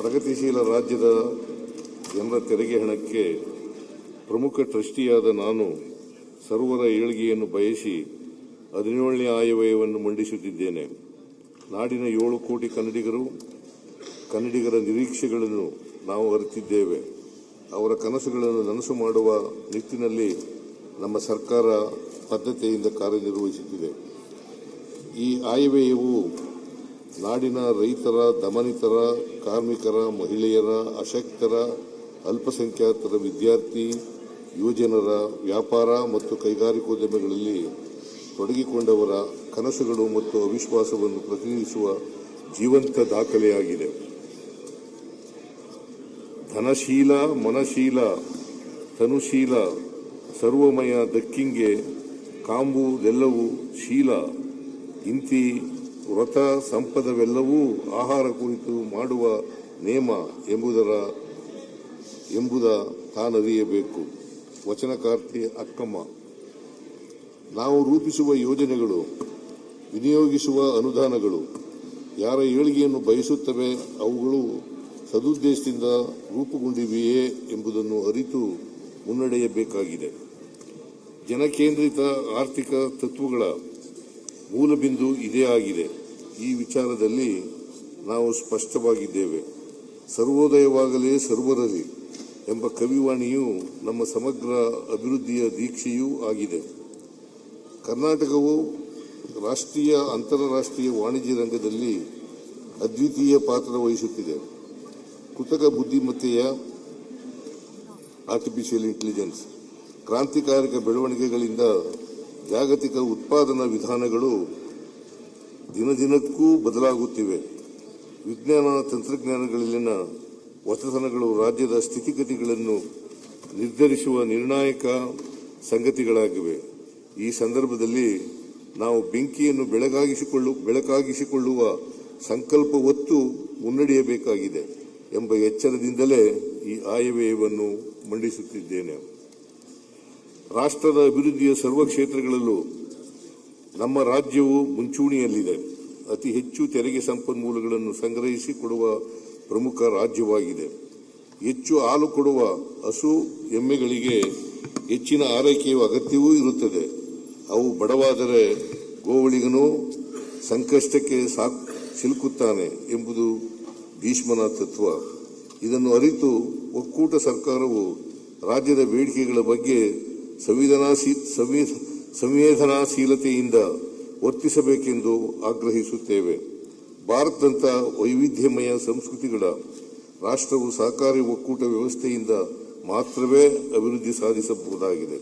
ಪ್ರಗತಿಶೀಲ ರಾಜ್ಯದ ಜನರ ತೆರಿಗೆ ಹಣಕ್ಕೆ ಪ್ರಮುಖ ಟ್ರಸ್ಟಿಯಾದ ನಾನು ಸರ್ವರ ಏಳ್ಗೆಯನ್ನು ಬಯಸಿ 17ನೇ ಆಯವ್ಯಯವನ್ನು ಮಂಡಿಸುತ್ತಿದ್ದೇನೆ. ನಾಡಿನ 7 ಕೋಟಿ ಕನ್ನಡಿಗರ ನಿರೀಕ್ಷೆಗಳನ್ನು ನಾವು ಅರಿತಿದ್ದೇವೆ. ಅವರ ಕನಸುಗಳನ್ನು ನನಸು ಮಾಡುವ ನಿಟ್ಟಿನಲ್ಲಿ ನಮ್ಮ ಸರ್ಕಾರ ಬದ್ಧತೆಯಿಂದ ಕಾರ್ಯನಿರ್ವಹಿಸುತ್ತಿದೆ. ಈ ಆಯವ್ಯಯವು ನಾಡಿನ ರೈತರ, ದಮನಿತರ, ಕಾರ್ಮಿಕರ, ಮಹಿಳೆಯರ, ಅಶಕ್ತರ, ಅಲ್ಪಸಂಖ್ಯಾತರ, ವಿದ್ಯಾರ್ಥಿ, ಯುವಜನರ, ವ್ಯಾಪಾರ ಮತ್ತು ಕೈಗಾರಿಕೋದ್ಯಮಗಳಲ್ಲಿ ತೊಡಗಿಕೊಂಡವರ ಕನಸುಗಳು ಮತ್ತು ಅವಿಶ್ವಾಸವನ್ನು ಪ್ರತಿನಿಧಿಸುವ ಜೀವಂತ ದಾಖಲೆಯಾಗಿದೆ. ಧನಶೀಲ, ಮನಶೀಲ, ತನುಶೀಲ, ಸರ್ವಮಯ ದಕ್ಕಿಂಗೆ ಕಾಂಬುದೆಲ್ಲವೂ ಶೀಲ, ಇಂತಿ ವ್ರತ ಸಂಪದವೆಲ್ಲವೂ ಆಹಾರ ಕುರಿತು ಮಾಡುವ ನೇಮ ಎಂಬುದ ತಾನರಿಯಬೇಕು. ವಚನಕಾರ್ತಿ ಅಕ್ಕಮ್ಮ. ನಾವು ರೂಪಿಸುವ ಯೋಜನೆಗಳು, ವಿನಿಯೋಗಿಸುವ ಅನುದಾನಗಳು ಯಾರ ಏಳಿಗೆಯನ್ನು ಬಯಸುತ್ತವೆ, ಅವುಗಳು ಸದುದ್ದೇಶದಿಂದ ರೂಪುಗೊಂಡಿವೆಯೇ ಎಂಬುದನ್ನು ಅರಿತು ಮುನ್ನಡೆಯಬೇಕಾಗಿದೆ. ಜನಕೇಂದ್ರಿತ ಆರ್ಥಿಕ ತತ್ವಗಳ ಮೂಲಬಿಂದು ಇದೇ ಆಗಿದೆ. ಈ ವಿಚಾರದಲ್ಲಿ ನಾವು ಸ್ಪಷ್ಟವಾಗಿದ್ದೇವೆ. ಸರ್ವೋದಯವಾಗಲೇ ಸರ್ವರಲಿ ಎಂಬ ಕವಿವಾಣಿಯು ನಮ್ಮ ಸಮಗ್ರ ಅಭಿವೃದ್ಧಿಯ ದೀಕ್ಷೆಯೂ ಆಗಿದೆ. ಕರ್ನಾಟಕವು ರಾಷ್ಟ್ರೀಯ, ಅಂತಾರಾಷ್ಟ್ರೀಯ ವಾಣಿಜ್ಯ ರಂಗದಲ್ಲಿ ಅದ್ವಿತೀಯ ಪಾತ್ರ ವಹಿಸುತ್ತಿದೆ. ಕೃತಕ ಬುದ್ಧಿಮತ್ತೆಯ ಆರ್ಟಿಫಿಷಿಯಲ್ ಇಂಟೆಲಿಜೆನ್ಸ್ ಕ್ರಾಂತಿಕಾರಕ ಬೆಳವಣಿಗೆಗಳಿಂದ ಜಾಗತಿಕ ಉತ್ಪಾದನಾ ವಿಧಾನಗಳು ದಿನದಿನಕ್ಕೂ ಬದಲಾಗುತ್ತಿವೆ. ವಿಜ್ಞಾನ ತಂತ್ರಜ್ಞಾನಗಳಲ್ಲಿನ ಹೊಸತನಗಳು ರಾಜ್ಯದ ಸ್ಥಿತಿಗತಿಗಳನ್ನು ನಿರ್ಧರಿಸುವ ನಿರ್ಣಾಯಕ ಸಂಗತಿಗಳಾಗಿವೆ. ಈ ಸಂದರ್ಭದಲ್ಲಿ ನಾವು ಬೆಂಕಿಯನ್ನು ಬೆಳಕಾಗಿಸಿಕೊಳ್ಳುವ ಸಂಕಲ್ಪ ಹೊತ್ತು ಮುನ್ನಡೆಯಬೇಕಾಗಿದೆ ಎಂಬ ಎಚ್ಚರದಿಂದಲೇ ಈ ಆಯವ್ಯಯವನ್ನು ಮಂಡಿಸುತ್ತಿದ್ದೇನೆ. ರಾಷ್ಟ್ರದ ಅಭಿವೃದ್ಧಿಯ ಸರ್ವ ಕ್ಷೇತ್ರಗಳಲ್ಲೂ ನಮ್ಮ ರಾಜ್ಯವು ಮುಂಚೂಣಿಯಲ್ಲಿದೆ. ಅತಿ ಹೆಚ್ಚು ತೆರಿಗೆ ಸಂಪನ್ಮೂಲಗಳನ್ನು ಸಂಗ್ರಹಿಸಿ ಕೊಡುವ ಪ್ರಮುಖ ರಾಜ್ಯವಾಗಿದೆ. ಹೆಚ್ಚು ಹಾಲು ಕೊಡುವ ಹಸು, ಎಮ್ಮೆಗಳಿಗೆ ಹೆಚ್ಚಿನ ಆರೈಕೆಯ ಅಗತ್ಯವೂ ಇರುತ್ತದೆ. ಅವು ಬಡವಾದರೆ ಗೋವಳಿಗನು ಸಂಕಷ್ಟಕ್ಕೆ ಸಿಲುಕುತ್ತಾನೆ ಎಂಬುದು ಭೀಷ್ಮನ ತತ್ವ. ಇದನ್ನು ಅರಿತು ಒಕ್ಕೂಟ ಸರ್ಕಾರವು ರಾಜ್ಯದ ಬೇಡಿಕೆಗಳ ಬಗ್ಗೆ ಸಂವೇದನಾಶೀಲತೆಯಿಂದ ವರ್ತಿಸಬೇಕೆಂದು ಆಗ್ರಹಿಸುತ್ತೇವೆ. ಭಾರತದಂಥ ವೈವಿಧ್ಯಮಯ ಸಂಸ್ಕೃತಿಗಳ ರಾಷ್ಟ್ರವು ಸಹಕಾರಿ ಒಕ್ಕೂಟ ವ್ಯವಸ್ಥೆಯಿಂದ ಮಾತ್ರವೇ ಅಭಿವೃದ್ಧಿ ಸಾಧಿಸಬಹುದಾಗಿದೆ.